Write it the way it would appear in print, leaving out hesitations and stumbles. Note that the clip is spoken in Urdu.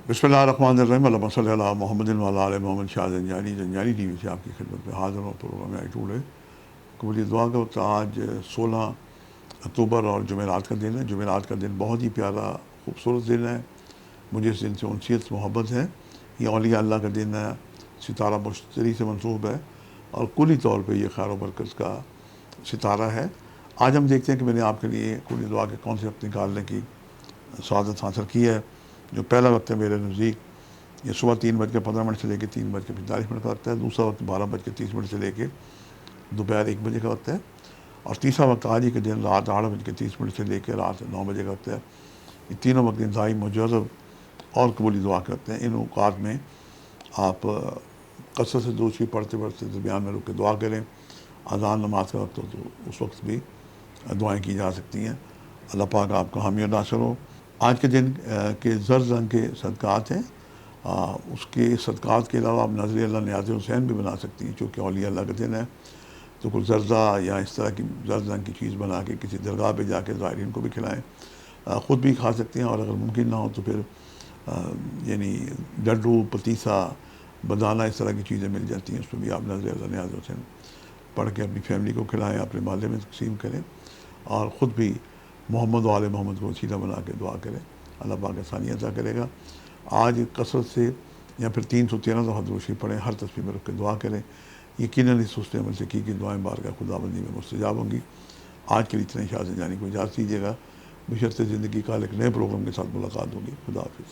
بسم اللہ الرحمن الرحیم، اللہم صلی علی محمد وعلی آل محمد۔ شاہ زنجانی ٹی وی سے آپ کی خدمت میں حاضر ہوں۔ پروگرام آئی ٹوڈے قبولی دعا کا وقت آج 16 اکتوبر اور جمعرات کا دن ہے۔ جمعرات کا دن بہت ہی پیارا خوبصورت دن ہے، مجھے اس دن سے انسیت محبت ہے۔ یہ اولیاء اللہ کا دن ہے، ستارہ مشتری سے منسوب ہے اور کلی طور پہ یہ خیر و برکت کا ستارہ ہے۔ آج ہم دیکھتے ہیں کہ میں نے آپ کے لیے قبولی دعا کے کون سے وقت نکالنے کی سعادت حاصل کی ہے۔ جو پہلا وقت ہے میرے نزدیک یہ صبح 3:15 سے لے کے 3:45 کا وقت ہے۔ دوسرا وقت 12:30 سے لے کے دوپہر 1 بجے کا وقت ہے، اور تیسرا وقت آج ہی کے دن رات 8:30 سے لے کے رات 9 بجے کا وقت ہے۔ یہ تینوں وقت انتہائی مجرب اور قبولی دعا کے وقت ہیں۔ ان اوقات میں آپ کثرت سے درود شریف پڑھتے درمیان میں رک کے دعا کریں۔ اذان نماز کا وقت ہو تو اس وقت بھی دعائیں کی جا سکتی ہیں۔ اللہ پاک آپ کا حامی و ناصر ہو۔ آج کے دن کے زرد رنگ کے صدقات ہیں، اس کے صدقات کے علاوہ آپ نظر اللہ نیاز حسین بھی بنا سکتی ہیں، چونکہ اولیاء اللہ کا دن ہے تو کوئی زرزہ یا اس طرح کی زرد رنگ کی چیز بنا کے کسی درگاہ پہ جا کے زائرین کو بھی کھلائیں۔ خود بھی کھا سکتے ہیں، اور اگر ممکن نہ ہو تو پھر یعنی ڈڈو، پتیسا، بدانہ اس طرح کی چیزیں مل جاتی ہیں، اس میں بھی آپ نظر اللہ نیاز حسین پڑھ کے اپنی فیملی کو کھلائیں، اپنے محلے میں تقسیم کریں، اور خود بھی محمد و آل محمد کو وسیلہ بنا کے دعا کریں۔ اللہ پاک آسانی عطا کرے گا۔ آج کثرت سے یا پھر 313 دفعہ درود شریف پڑھیں، ہر تسبیح میں رکھ کے دعا کریں۔ یقیناً اس حسن عمل سے کی دعائیں بارگاہ خداوندی میں مستجاب ہوں گی۔ آج کے لیے اتنے شاہ زنجانی کو اجازت دیجیے گا، بشرط زندگی کا ایک نئے پروگرام کے ساتھ ملاقات ہوگی۔ خدا حافظ۔